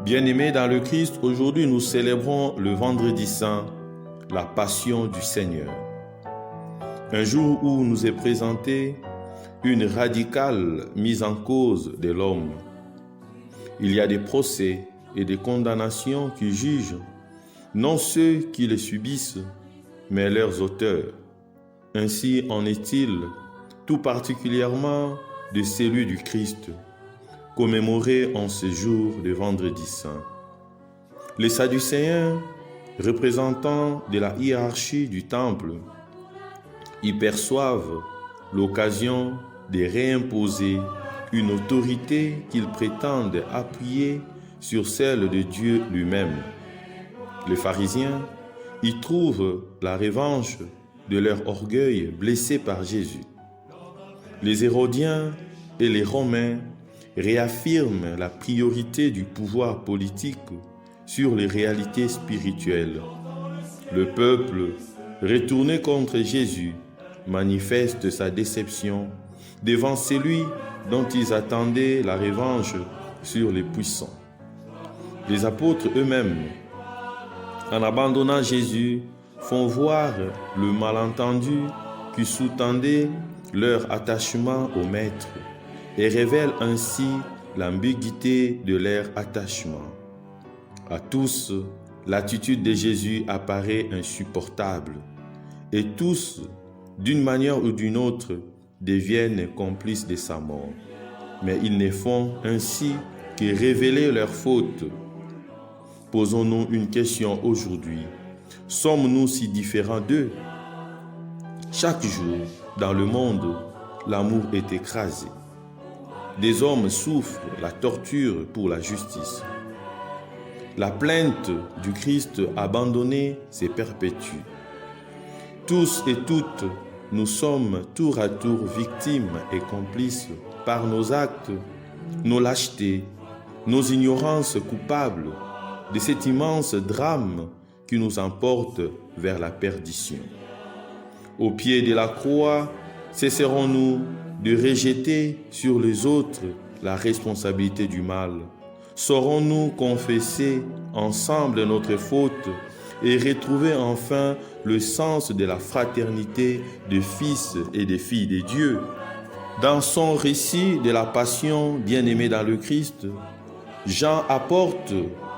Bien-aimés dans le Christ, aujourd'hui nous célébrons le vendredi saint, la passion du Seigneur. Un jour où nous est présentée une radicale mise en cause de l'homme. Il y a des procès et des condamnations qui jugent non ceux qui les subissent, mais leurs auteurs. Ainsi en est-il tout particulièrement de celui du Christ, commémoré en ce jour de vendredi saint. Les Sadducéens, représentants de la hiérarchie du temple, y perçoivent l'occasion de réimposer une autorité qu'ils prétendent appuyer sur celle de Dieu lui-même. Les pharisiens y trouvent la revanche de leur orgueil blessé par Jésus. Les Hérodiens et les Romains réaffirment la priorité du pouvoir politique sur les réalités spirituelles. Le peuple, retourné contre Jésus, manifeste sa déception devant celui dont ils attendaient la revanche sur les puissants. Les apôtres eux-mêmes, en abandonnant Jésus, font voir le malentendu qui sous-tendait leur attachement au Maître et révèlent ainsi l'ambiguïté de leur attachement. À tous, l'attitude de Jésus apparaît insupportable et tous, d'une manière ou d'une autre, deviennent complices de sa mort. Mais ils ne font ainsi que révéler leurs fautes. Posons-nous une question aujourd'hui. Sommes-nous si différents d'eux? Chaque jour, dans le monde, l'amour est écrasé. Des hommes souffrent la torture pour la justice. La plainte du Christ abandonné se perpétue. Tous et toutes, nous sommes tour à tour victimes et complices par nos actes, nos lâchetés, nos ignorances coupables de cet immense drame qui nous emporte vers la perdition. Au pied de la croix, cesserons-nous de rejeter sur les autres la responsabilité du mal? Saurons-nous confesser ensemble notre faute et retrouver enfin le sens de la fraternité de fils et de filles de Dieu? Dans son récit de la passion bien-aimée dans le Christ, Jean apporte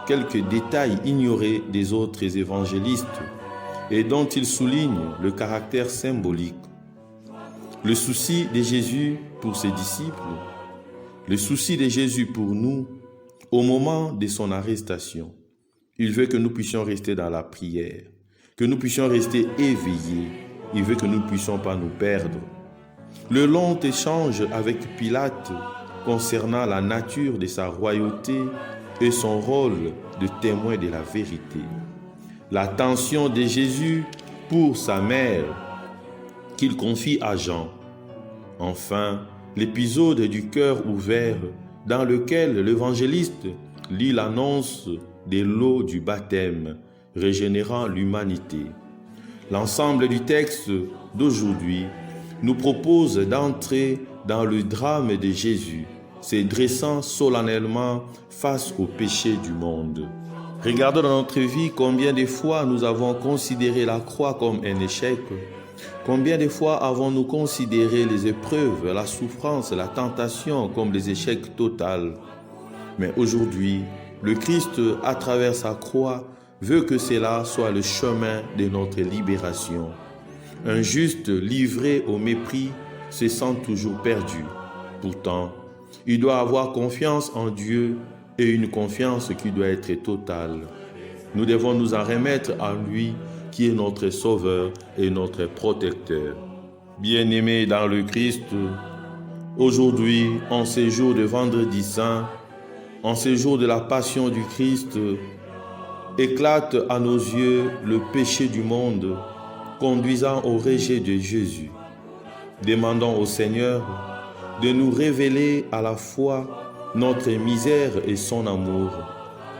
quelques détails ignorés des autres évangélistes et dont il souligne le caractère symbolique. Le souci de Jésus pour ses disciples, le souci de Jésus pour nous au moment de son arrestation. Il veut que nous puissions rester dans la prière, que nous puissions rester éveillés. Il veut que nous ne puissions pas nous perdre. Le long échange avec Pilate concernant la nature de sa royauté et son rôle de témoin de la vérité. L'attention de Jésus pour sa mère qu'il confie à Jean. Enfin, l'épisode du cœur ouvert dans lequel l'évangéliste lit l'annonce de l'eau du baptême, régénérant l'humanité. L'ensemble du texte d'aujourd'hui nous propose d'entrer dans le drame de Jésus, se dressant solennellement face au péché du monde. Regardons dans notre vie combien de fois nous avons considéré la croix comme un échec. Combien de fois avons-nous considéré les épreuves, la souffrance, la tentation comme des échecs totaux? Mais aujourd'hui, le Christ, à travers sa croix, veut que cela soit le chemin de notre libération. Un juste livré au mépris se sent toujours perdu. Pourtant, il doit avoir confiance en Dieu et une confiance qui doit être totale. Nous devons nous en remettre à lui qui est notre Sauveur et notre Protecteur. Bien-aimés dans le Christ, aujourd'hui, en ce jour de vendredi saint, en ce jour de la passion du Christ, éclate à nos yeux le péché du monde, conduisant au rejet de Jésus. Demandons au Seigneur de nous révéler à la fois notre misère et son amour.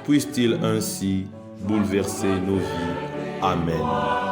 Puisse-t-il ainsi bouleverser nos vies. Amen.